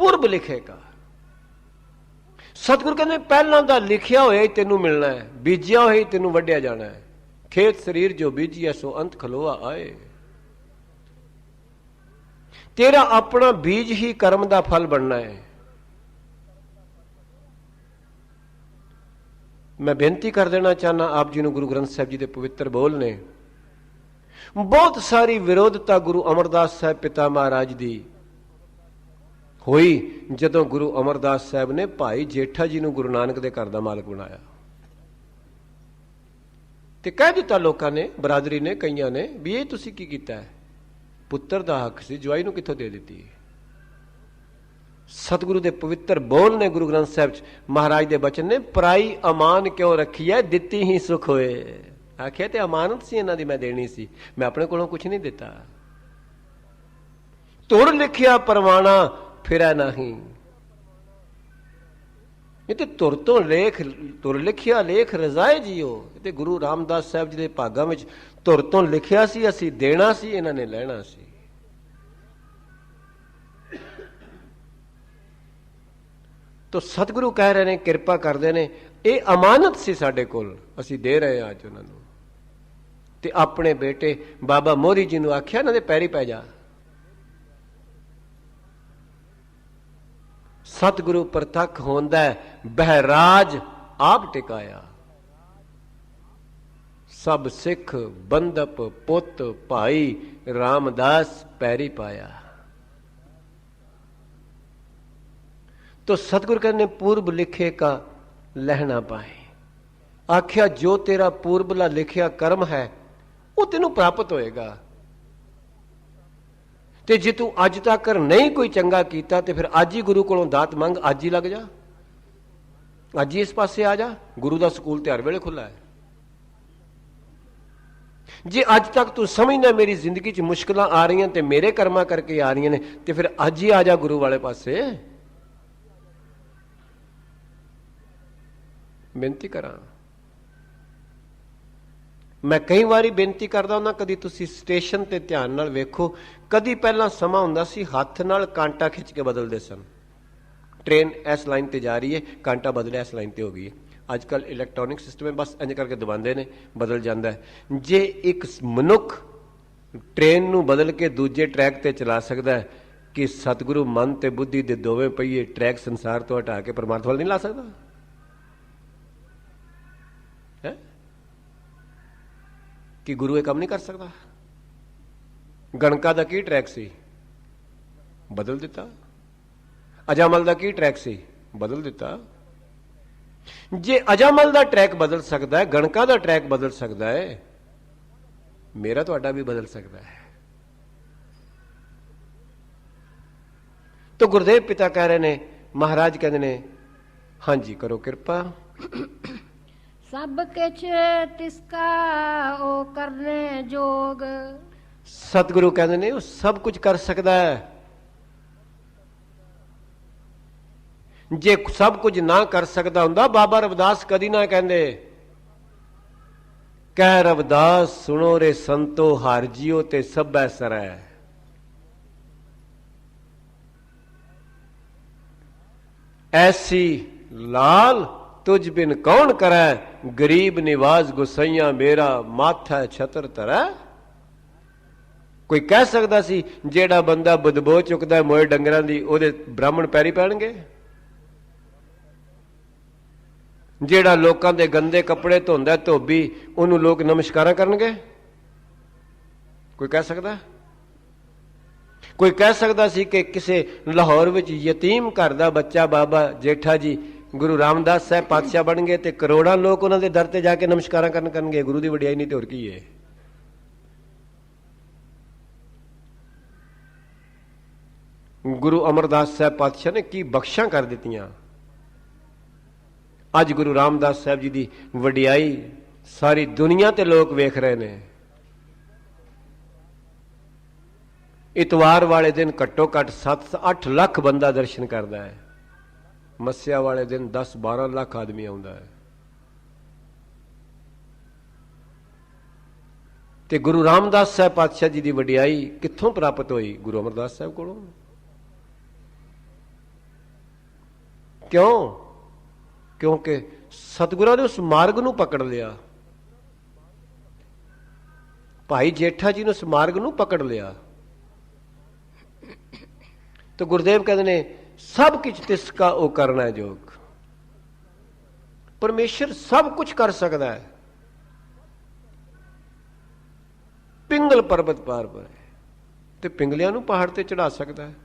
पूर्व लिखेगा। सतगुरु कहते पहला दा लिखिया होया ही तेनू मिलना है, बीजिया होया ही तेनू वड्डिया जाना है। खेत शरीर जो बीजिया सो अंत खलोआ आए। तेरा अपना बीज ही कर्म का फल बनना है। मैं बेनती कर देना चाहना आप जी गुरु ग्रंथ साहब जी के पवित्र बोल ने, बहुत सारी विरोधता गुरु अमरदास साहब पिता महाराज दी होई जदों गुरु अमरदास साहब ने भाई जेठा जी गुरु नानक के घर का मालक बनाया। ते कह दिता लोगों ने, बरादरी ने, कईयां ने भी ये तुसीं की कीता है। पुत्र का हक सी, जवाई नूं कित्थों दे दित्ती। सतगुरु के पवित्र बोल ने गुरु ग्रंथ साहब महाराज के बचन ने, पराई अमान क्यों रखी है दित्ती ही सुख होए। आखिया ते अमानत सी इन्हां दी मैं देनी सी, मैं अपने कोलों कुछ नहीं दिता। तुर लिखिया परवाना फिरै नहीं। ये तुर तो लेख, तुर लिखिया लेख रजाए जियो। ये गुरु रामदास साहब जी के भागां विच तुर तो लिखिया सी, असी देना सी, इन्हां ने लैना सी। तो सतगुरु कह रहे हैं, किरपा करते हैं, ये अमानत सी साडे कोल, असी दे रहे हैं अज उन्होंने। ते अपने बेटे बाबा मोहरी जी ने आख्या इन्हां दे पैरी पै जा। सतगुरु प्रतख होंदा बहराज आप टिकाया। सब सिख बंदप पुत भाई रामदास पैरी पाया। तो सतगुरु कहने पूर्व लिखे का लहना पाए। आख्या जो तेरा पूर्वला लिखिया कर्म है वो तेनू प्राप्त होएगा। ते जे तू अज तक नहीं कोई चंगा कीता ते फिर अज ही गुरु कोलों दात मंग, अज ही लग जा, अज ही इस पासे आ जा। गुरु का स्कूल ते हर वेले खुला है। जे अज तक तू समझना मेरी जिंदगी च मुश्किल आ रही ते मेरे कर्मा करके आ रही ने, ते फिर अज ही आ जा गुरु वाले पासे। बेनती करा, मैं कई बारी बेनती करदा हुंदा, कदी तुसी स्टेशन ते ध्यान नाल वेखो, कदी पहला समा हुंदा सी हत्थ नाल कांटा खिंच के बदलते सन। ट्रेन इस लाइन ते जा रही है, कांटा बदलिया इस लाइन ते हो गई है। अजकल इलैक्ट्रॉनिक सिस्टम है, बस इंज करके दबाते हैं, बदल जाता है। जे एक मनुख ट्रेन नूं बदल के दूजे ट्रैक ते चला सकता है, कि सतगुरु मन ते बुद्धि दे दोवें पहिए ट्रैक संसार तो हटा के परमात्मा वाल नहीं ला सकता है? कि गुरु ये काम नहीं कर सकता? गणका दा की ट्रैक सी, बदल दिता। अजामल दा की ट्रैक सी, बदल दिता। जे अजामल दा ट्रैक बदल सकता है, गणका दा ट्रैक बदल सकता है, मेरा तुहाडा भी बदल सकता है। तो गुरुदेव पिता कह रहे ने, महाराज कहते ने, हाँ जी करो किरपा। सब किछ तिसका ओ करने जोग। सतगुरु कहते ने वो सब कुछ कर सकता है। जे सब कुछ ना कर सकता हुंदा बाबा रविदास कदी ना कहंदे, कह रविदास सुनो रे संतो हार जियो ते सबै सरै। ऐसी लाल तुझ बिन कौन करे, गरीब निवाज गुसैया मेरा माथा छतर तरै। कोई कह सकता सी जेड़ा बंदा बदबो चुकदा मोए डंगरां दी ओदे ब्राह्मण पैरी पैणगे? जेड़ा लोकां दे गंदे कपड़े धोंदा धोबी उहनूं लोग नमस्कारां करनगे? कोई कह सकदा? कोई कह सकता सी कि किसी लाहौर विच यतीम घर दा बच्चा बाबा जेठा जी गुरु रामदास साहब पातशाह बन गए तो करोड़ों लोग उन्होंने दर से जाके नमस्कार करनगे? गुरु की वडियाई नहीं तो होर की है? गुरु अमरदास साहब पातशाह ने की बख्शा कर दित्तियां। अज गुरु रामदास साहब जी की वडियाई सारी दुनिया ते लोग वेख रहे हैं। इतवार वाले दिन घट्टो घट्ट 7-8 लाख बंदा दर्शन करता है। मस्या वाले दिन 10-12 लाख आदमी आता है। ते गुरु रामदास साहब पातशाह जी की वडियाई कित्थों प्राप्त हुई? गुरु अमरदास साहब कोलों। क्यों? क्योंकि सतगुਰਾਂ ने उस मार्ग ਨੂੰ ਪਕੜ ਲਿਆ। ਭਾਈ ਜੇਠਾ ਜੀ ਨੇ ਉਸ ਮਾਰਗ ਨੂੰ ਪਕੜ ਲਿਆ। तो गुरुदेव कहते ने सब कुछ तिसका वो करना जोग। परमेश्वर सब कुछ कर सकता है। पिंगल पर्वत पार पर है ते पिंगलियां नूं पहाड़ ते चढ़ा सकता है,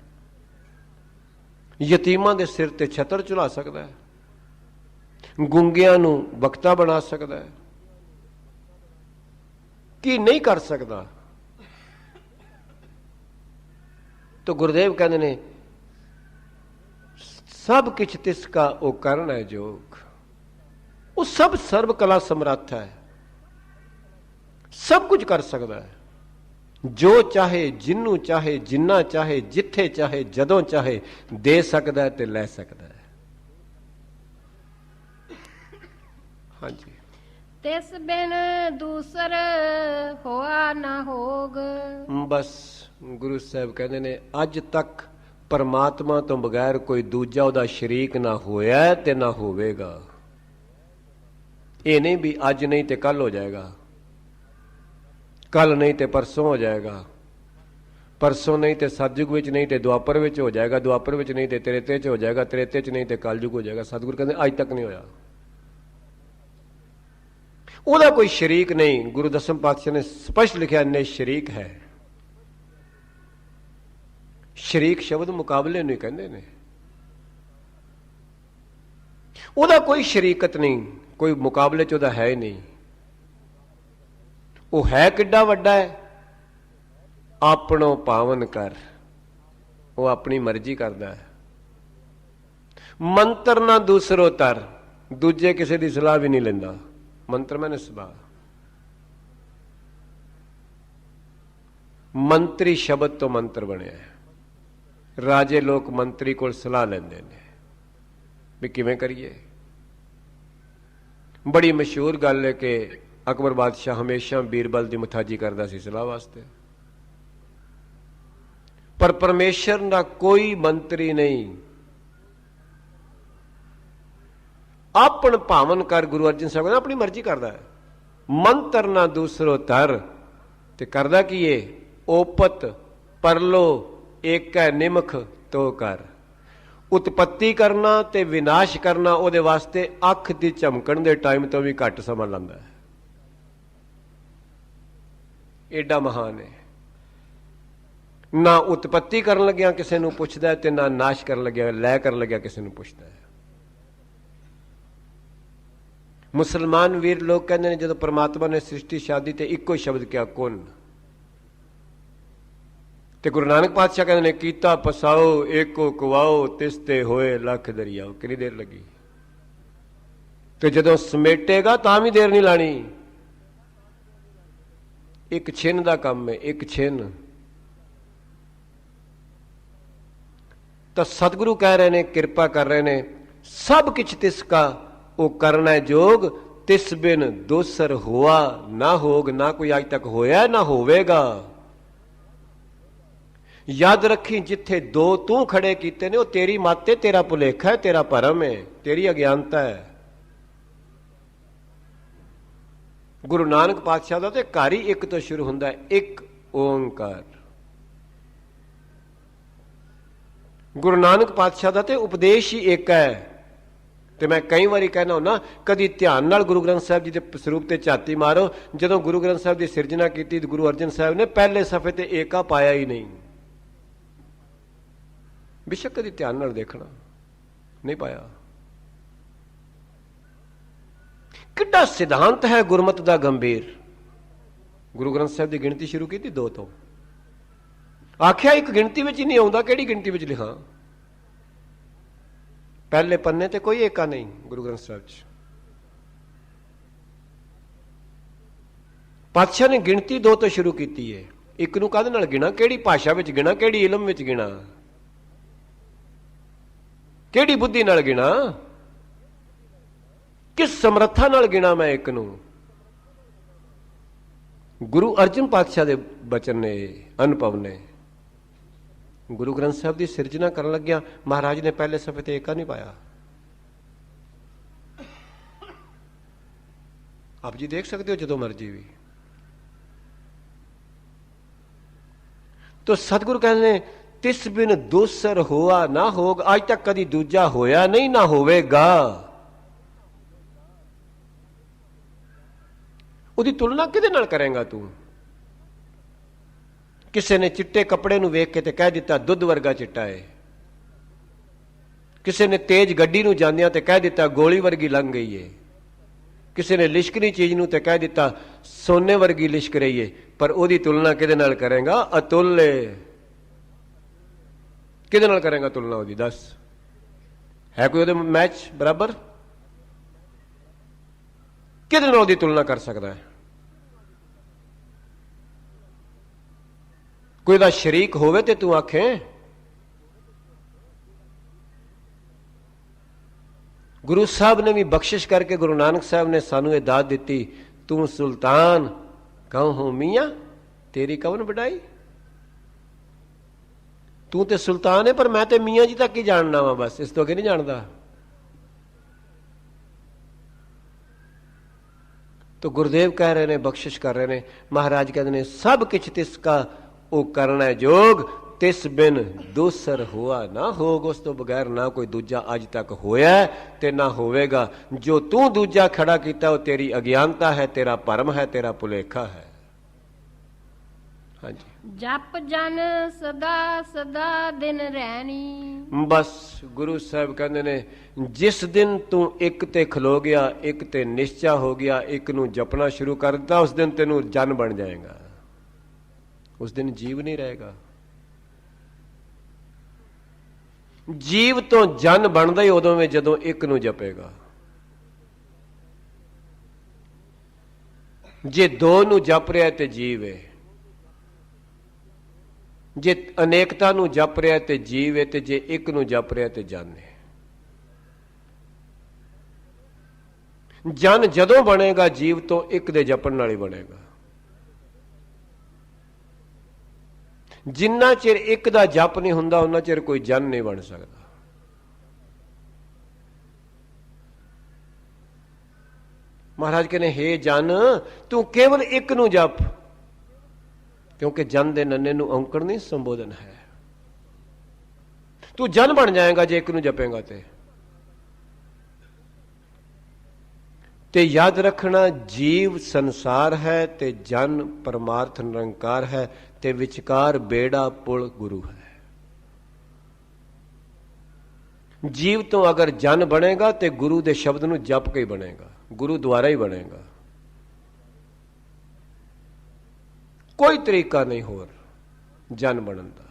यतीमां दे सिर ते छतर चढ़ा सकता है, गूंगियां नूं वक्ता बना सकता है। की नहीं कर सकता? तो गुरुदेव कहते ने सब किछ तिसका वो करना है जोग। वो सब सर्व कला समर्थ है, सब कुछ कर सकता है। जो चाहे जिन्नू चाहे जिन्ना चाहे जिथे चाहे जदों चाहे दे सकता है ते लै सकता है। हाँ जी। तिस बिन दूसर होआ ना होग। बस गुरु साहब कहते ने अज तक परमात्मा तो बगैर कोई दूजा उहदा शरीक ना होया ते ना होवेगा। ये नहीं भी अज नहीं ते कल हो जाएगा, कल नहीं ते परसों हो जाएगा, परसों नहीं ते सतयुग विच नहीं ते द्वापर विच हो जाएगा, द्वापर विच नहीं ते त्रेते च हो जाएगा, त्रेते च नहीं ते कलयुग हो जाएगा। सतगुरु कहते अज तक नहीं होया। ਉਹਦਾ कोई शरीक नहीं। गुरु दसम पातशाह ने स्पष्ट लिखा ने शरीक है। शरीक शब्द मुकाबले नहीं कहते ने। ਉਹਦਾ कोई शरीकत नहीं, कोई मुकाबले च ਉਹਦਾ है ही नहीं। वो है किड्डा वड्डा है, आपणो पावन कर, वो अपनी मर्जी करता है। मंत्र ना दूसरो तर, दूजे किसी की सलाह भी नहीं लेंदा। मंत्र मैंने सलाह, मंत्री शब्द तो मंत्र बनया है। राजे लोग मंत्री को सलाह लेंदे ने भी किवें करिए। बड़ी मशहूर गल है कि अकबर बादशाह हमेशा बीरबल की मुथाजी करता सी सलाह वास्ते, पर परमेश्वर का कोई मंत्री नहीं। आपन भावन कर, गुरु अर्जन साहब ने अपनी मर्जी करता है। मंत्र ना दूसरो तर, ते करदा की ये ओपत परलो एक है निमख तो कर। उत्पत्ति करना ते विनाश करना ਉਹਦੇ वास्ते अख दी झमकण दे टाइम तो भी घट समा लंदा है। एडा महान है। ना उत्पत्ति करन लग्या किसी नूं पुछदा है ते ना नाश करन लग्या लै करन लग्या किसी नूं पुछदा है। मुसलमान वीर लोग कहते हैं जो परमात्मा ने सृष्टि शादी ते इको शब्द क्या कुन, ते गुरु नानक पातशाह कहते ने कीता पसाओ एको कुआओ तिसते होए लख दरियाओ। कितनी देर लगी? ते जदों समेटेगा तां भी देर नहीं लानी। एक छिन दा काम है, एक छिन। तो सतगुरु कह रहे ने, कृपा कर रहे ने, सब किछ तिसका वो करना है जोग। तिस बिन दोसर हुआ ना होग, ना कोई आज तक होया ना होवेगा। याद रखी जिथे दो तू खड़े कीते ने वो तेरी माते, तेरा भुलेखा है, तेरा भरम है, तेरी अज्ञानता है। गुरु नानक पातशाह का तो घर ही एक तो शुरू होंदा है, एक ओंकार। गुरु नानक पातशाह का तो उपदेश ही एक है। तो मैं कई बार कहना होना, कभी ध्यान नाल गुरु ग्रंथ साहब जी के स्वरूप से झाती मारो। जो गुरु ग्रंथ साहब की सिरजना की गुरु अर्जन साहब ने पहले सफे ते एका पाया ही नहीं। बेशक कभी ध्यान नाल देखना नहीं पाया। किड्डा सिद्धांत है गुरमत का गंभीर। गुरु ग्रंथ साहब की गिनती शुरू की थी 2 तो, आख्या एक गिनती में ही नहीं आता, केड़ी गिनती में लिखा? पहले पन्ने ते कोई एका नहीं गुरु ग्रंथ साहब च। पातशाह ने गिनती 2 तो शुरू की है। एक नूं काहदे नाल गिना? केड़ी भाषा विच गिना, केड़ी इलम विच गिना, केड़ी बुद्धि नाल गिना, किस समर्था नाल गिना मैं एक नूं? गुरु अर्जन पातशाह दे बचन ने, अनुभव ने। गुरु ग्रंथ साहब की सिरजना करन लग्या महाराज ने पहले सफे ते एका नहीं पाया। ਆਪ ਜੀ ਦੇਖ ਸਕਦੇ ਹੋ ਜਦੋਂ ਮਰਜੀ ਵੀ। तो सतगुरु कहते हैं तिस बिन दूसर हुआ ना होगा। आज तक कभी दूजा होया नहीं, ना होवेगा। ਉਹਦੀ ਤੁਲਨਾ ਕਿਹਦੇ ਨਾਲ ਕਰੇਗਾ ਤੂੰ? ਕਿਸੇ ਨੇ ਚਿੱਟੇ ਕੱਪੜੇ ਨੂੰ ਵੇਖ ਕੇ ਤੇ ਕਹਿ ਦਿੱਤਾ ਦੁੱਧ ਵਰਗਾ ਚਿੱਟਾ ਹੈ। ਕਿਸੇ ਨੇ ਤੇਜ਼ ਗੱਡੀ ਨੂੰ ਜਾਂਦਿਆਂ ਤੇ ਕਹਿ ਦਿੱਤਾ ਗੋਲੀ ਵਰਗੀ ਲੰਘ ਗਈ ਹੈ। ਕਿਸੇ ਨੇ ਲਿਸ਼ਕਣੀ ਚੀਜ਼ ਨੂੰ ਤੇ ਕਹਿ ਦਿੱਤਾ ਸੋਨੇ ਵਰਗੀ ਲਿਸ਼ਕ ਰਹੀ ਹੈ। ਪਰ ਉਹਦੀ ਤੁਲਨਾ ਕਿਹਦੇ ਨਾਲ ਕਰੇਗਾ? ਅਤੁੱਲ। ਕਿਹਦੇ ਨਾਲ ਕਰੇਗਾ ਤੁਲਨਾ ਉਹਦੀ? ਦੱਸ, ਹੈ ਕੋਈ ਉਹਦੇ ਮੈਚ ਬਰਾਬਰ? ਕਿਹਦੇ ਨਾਲ ਉਹਦੀ ਤੁਲਨਾ ਕਰ ਸਕਦਾ ਹੈ? ਕੋਈ ਦਾ ਸ਼ਰੀਕ ਹੋਵੇ ਤੇ ਤੂੰ ਆਖੇ। ਗੁਰੂ ਸਾਹਿਬ ਨੇ ਵੀ ਬਖਸ਼ਿਸ਼ ਕਰਕੇ, ਗੁਰੂ ਨਾਨਕ ਸਾਹਿਬ ਨੇ ਸਾਨੂੰ ਇਹ ਦਾਤ ਦਿੱਤੀ, ਤੂੰ ਸੁਲਤਾਨ ਕਹੂੰ ਮੀਆਂ ਤੇਰੀ ਕਵਨ ਵਡਾਈ। ਤੂੰ ਤੇ ਸੁਲਤਾਨ ਹੈ, ਪਰ ਮੈਂ ਤੇ ਮੀਆਂ ਜੀ ਤੱਕ ਹੀ ਜਾਣਨਾ ਵਾ, ਬਸ ਇਸ ਤੋਂ ਅੱਗੇ ਨਹੀਂ ਜਾਣਦਾ। तो गुरुदेव कह रहे ने, बख्शिश कर रहे ने, महाराज कहते ने सब किछ तिसका ओ करना जोग, तिस बिन दूसर हुआ ना होग। उस तो बगैर ना कोई दूजा अज तक होया ते ना होवेगा। जो तू दूजा खड़ा किया वो तेरी अज्ञानता है, तेरा भरम है, तेरा भुलेखा है। हाँ जी, ਜਪ ਜਨ ਸਦਾ ਸਦਾ ਦਿਨ ਰਹਿਣੀ। बस गुरु साहब कहते ने जिस दिन तू एक ते खलो गया, एक ते निश्चा हो गया, एक नू जपना शुरू कर दिता, उस दिन तेनू जन बन जाएगा। उस दिन जीव नहीं रहेगा। जीव तो जन बनता ही उदों में जदों एक नू जपेगा। जे दो नू जप रहा तो जीव है, जे अनेकता नू जप रहा तो जीव है, ते जे एक नू जप रहा तो जन है। जन जदों बनेगा जीव तो एक दे जपण नाल ही बनेगा। जिन्ना चिर एक दा जप नहीं हुंदा उन्ना चिर कोई जन नहीं बन सकता। महाराज कहने हे जन तू केवल एक नू जप, क्योंकि जन दे नन्ने नू औंकड़ नहीं संबोधन है। तू जन बन जाएगा जे एक नू जपेगा ते याद रखना जीव संसार है ते जन परमार्थ निरंकार है ते विचकार बेड़ा पुल गुरु है। जीव तो अगर जन बनेगा ते गुरु दे शब्द नू जप के ही बनेगा, गुरु द्वारा ही बनेगा। कोई तरीका नहीं होर जन बनन दा।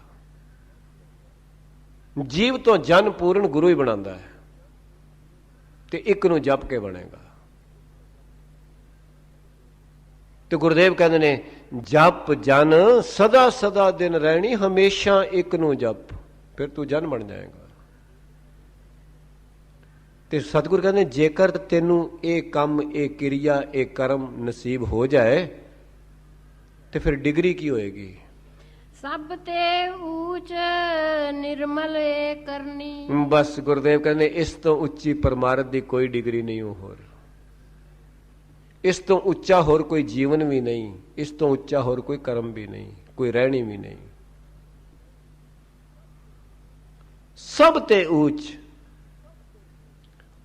जीव तो जन पूर्ण गुरु ही बनांदा है ते एक नू जप के बनेगा। तो गुरुदेव कहते ने जप जन सदा सदा दिन रहनी, हमेशा एक नू जप, फिर तू जन बन जाएगा। ते सतगुरु कहते जेकर तेनू ये काम, ये क्रिया, ये कर्म नसीब हो जाए तो फिर डिग्री की होएगी? ਸਭ ਤੇ ਊਚ ਨਿਰਮਲ ਏ ਕਰਨੀ। बस गुरुदेव कहते इस तो उच्ची परमार्थ की कोई डिग्री नहीं हो होर, इस तो उच्चा होर कोई जीवन भी नहीं, इस तो उच्चा होर कोई कर्म भी नहीं, कोई रहनी भी नहीं। सब ते ऊंच।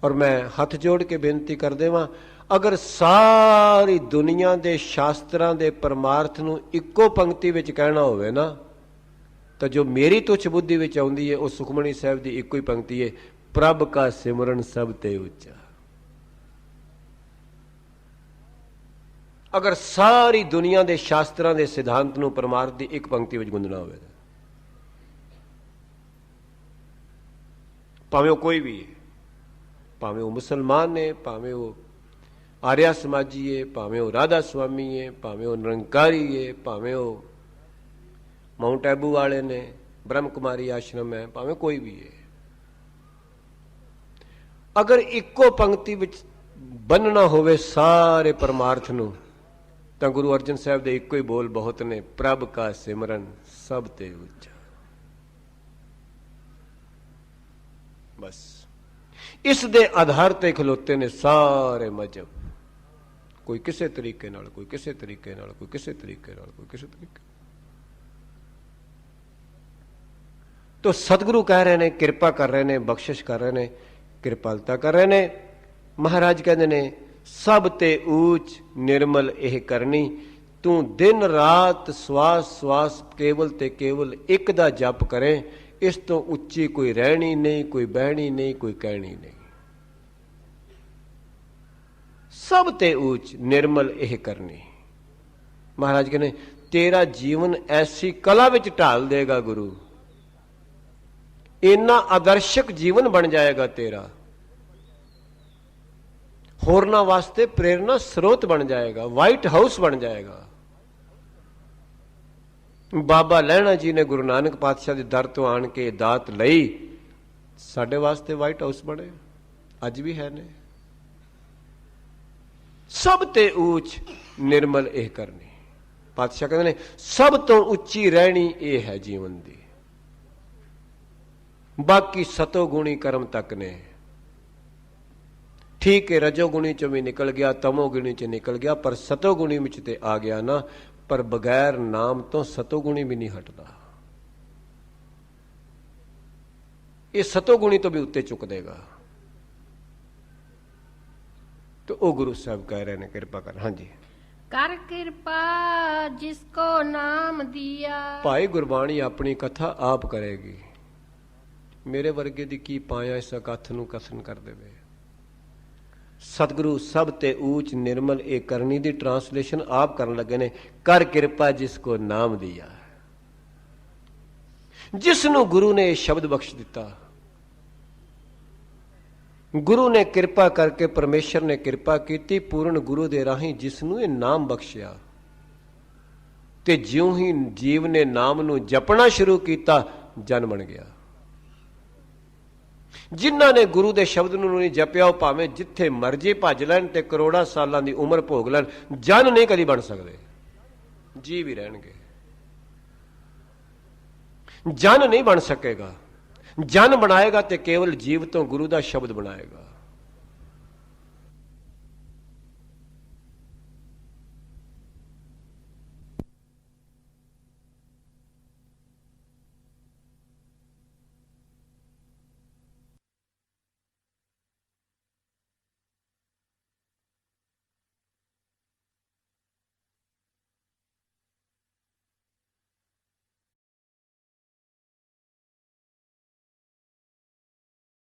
और मैं हथ जोड़ के बेनती कर देवां, अगर सारी दुनिया दे शास्त्रां दे परमार्थ नूं इक्को पंक्ति विच कहना होवे ना, तो जो मेरी तुच्छ बुद्धि विच आउंदी है, वो सुखमणी साहिब दी इक्को ही पंक्ति है, प्रभ का सिमरन सब ते ऊंचा। अगर सारी दुनिया दे शास्त्रां दे सिद्धांत नूं परमार्थ दी एक पंक्ति विच गुंदना होवे, भावें वो कोई भी है, भावें वो मुसलमान है, भावें वो आर्या समाजी है, भावें वो राधा स्वामी है, भावें वो निरंकारी है, भावें वो माउंट एबू वाले ने ब्रह्म कुमारी आश्रम है, भावें कोई भी है, अगर इक्को पंक्ति विच बनना होवे सारे परमार्थ नूं, तां गुरु अर्जन साहब दे इक्को ही बोल बहुत ने, प्रभ का सिमरन सब ते ऊंचा। बस इस दे आधार ते खलोते ने सारे मजहब, ਕੋਈ ਕਿਸੇ ਤਰੀਕੇ ਨਾਲ, ਕੋਈ ਕਿਸੇ ਤਰੀਕੇ ਨਾਲ, ਕੋਈ ਕਿਸੇ ਤਰੀਕੇ ਨਾਲ, ਕੋਈ ਕਿਸੇ ਤਰੀਕੇ। ਤੋ ਸਤਿਗੁਰੂ ਕਹਿ ਰਹੇ ਨੇ, ਕਿਰਪਾ ਕਰ ਰਹੇ ਨੇ, ਬਖਸ਼ਿਸ਼ ਕਰ ਰਹੇ ਨੇ, ਕਿਰਪਾਲਤਾ ਕਰ ਰਹੇ ਨੇ। ਮਹਾਰਾਜ ਕਹਿੰਦੇ ਨੇ ਸਭ ਤੇ ਊਚ ਨਿਰਮਲ ਇਹ ਕਰਨੀ, ਤੂੰ ਦਿਨ ਰਾਤ ਸਵਾਸ ਸਵਾਸ ਕੇਵਲ ਤੇ ਕੇਵਲ ਇੱਕ ਦਾ ਜਪ ਕਰੇ, ਇਸ ਤੋਂ ਉੱਚੀ ਕੋਈ ਰਹਿਣੀ ਨਹੀਂ, ਕੋਈ ਬਹਿਣੀ ਨਹੀਂ, ਕੋਈ ਕਹਿਣੀ ਨਹੀਂ। ਸਭ ਤੇ ਊਚ ਨਿਰਮਲ ਇਹ ਕਰਨੀ। ਮਹਾਰਾਜ ਕਹਿੰਦੇ ਤੇਰਾ ਜੀਵਨ ਐਸੀ ਕਲਾ ਵਿੱਚ ਢਾਲ ਦੇਗਾ ਗੁਰੂ, ਇੰਨਾ ਆਦਰਸ਼ਕ ਜੀਵਨ ਬਣ ਜਾਏਗਾ ਤੇਰਾ, ਹੋਰਨਾਂ ਵਾਸਤੇ ਪ੍ਰੇਰਨਾ ਸਰੋਤ ਬਣ ਜਾਏਗਾ, ਵਾਈਟ ਹਾਊਸ ਬਣ ਜਾਏਗਾ। ਬਾਬਾ ਲਹਿਣਾ ਜੀ ਨੇ ਗੁਰੂ ਨਾਨਕ ਪਾਤਸ਼ਾਹ ਦੇ ਦਰ ਤੋਂ ਆਣ ਕੇ ਦਾਤ ਲਈ, ਸਾਡੇ ਵਾਸਤੇ ਵਾਈਟ ਹਾਊਸ ਬਣੇ, ਅੱਜ ਵੀ ਹੈ ਨੇ। ਸਭ ਤੇ ਊਚ ਨਿਰਮਲ ਇਹ ਕਰਨੀ। ਪਾਤਸ਼ਾਹ ਕਹਿੰਦੇ ਨੇ ਸਭ ਤੋਂ ਉੱਚੀ ਰਹਿਣੀ ਇਹ ਹੈ ਜੀਵਨ ਦੀ, ਬਾਕੀ ਸਤੋ ਗੁਣੀ ਕਰਮ ਤੱਕ ਨੇ। ਠੀਕ ਹੈ, ਰਜੋ ਗੁਣੀ ਚੋਂ ਵੀ ਨਿਕਲ ਗਿਆ, ਤਮੋ ਗੁਣੀ ਚ ਨਿਕਲ ਗਿਆ, ਪਰ ਸਤੋ ਗੁਣੀ ਵਿੱਚ ਤੇ ਆ ਗਿਆ ਨਾ। ਪਰ ਬਗੈਰ ਨਾਮ ਤੋਂ ਸਤੋ ਗੁਣੀ ਵੀ ਨਹੀਂ ਹਟਦਾ। ਇਹ ਸਤੋ ਗੁਣੀ ਤੋਂ ਵੀ ਉੱਤੇ ਚੁੱਕ ਦੇਗਾ। ਤੇ ਉਹ ਗੁਰੂ ਸਾਹਿਬ ਕਹਿ ਰਹੇ ਨੇ ਕਿਰਪਾ ਕਰ। ਹਾਂਜੀ, ਕਰ ਕਿਰਪਾ ਜਿਸ ਕੋ ਨਾਮ ਦਿਆ। ਭਾਈ ਗੁਰਬਾਣੀ ਆਪਣੀ ਕਥਾ ਆਪ ਕਰੇਗੀ, ਮੇਰੇ ਵਰਗੇ ਦੀ ਕੀ ਪਾਇਆ ਇਸ ਕਥ ਨੂੰ ਕਥਨ ਕਰ ਦੇਵੇ। ਸਤਿਗੁਰੂ ਸਭ ਤੇ ਊਚ ਨਿਰਮਲ ਇਹ ਕਰਨੀ ਦੀ ਟਰਾਂਸਲੇਸ਼ਨ ਆਪ ਕਰਨ ਲੱਗੇ ਨੇ। ਕਰ ਕਿਰਪਾ ਜਿਸ ਕੋ ਨਾਮ ਦਿਆ, ਜਿਸ ਨੂੰ ਗੁਰੂ ਨੇ ਇਹ ਸ਼ਬਦ ਬਖਸ਼ ਦਿੱਤਾ। ਗੁਰੂ ਨੇ ਕਿਰਪਾ ਕਰਕੇ, ਪਰਮੇਸ਼ਰ ਨੇ ਕਿਰਪਾ ਕੀਤੀ ਪੂਰਨ ਗੁਰੂ ਦੇ ਰਾਹੀਂ, ਜਿਸ ਨੂੰ ਇਹ ਨਾਮ ਬਖਸ਼ਿਆ। ਤੇ ਜਿਉਂ ਹੀ ਜੀਵ ਨੇ ਨਾਮ ਨੂੰ ਜਪਣਾ ਸ਼ੁਰੂ ਕੀਤਾ, ਜਨ ਬਣ ਗਿਆ। ਜਿਨ੍ਹਾਂ ਨੇ ਗੁਰੂ ਦੇ ਸ਼ਬਦ ਨੂੰ ਨਹੀਂ ਜਪਿਆ, ਉਹ ਭਾਵੇਂ ਜਿੱਥੇ ਮਰਜੀ ਭੱਜ ਲੈਣ ਤੇ ਕਰੋੜਾਂ ਸਾਲਾਂ ਦੀ ਉਮਰ ਭੋਗ ਲੈਣ, ਜਨ ਨਹੀਂ ਕਦੀ ਬਣ ਸਕਦੇ। ਜੀ ਵੀ ਰਹਿਣਗੇ, ਜਨ ਨਹੀਂ ਬਣ ਸਕੇਗਾ। ਜਨ ਬਣਾਏਗਾ ਤੇ ਕੇਵਲ ਜੀਵ ਤੋਂ ਗੁਰੂ ਦਾ ਸ਼ਬਦ ਬਣਾਏਗਾ।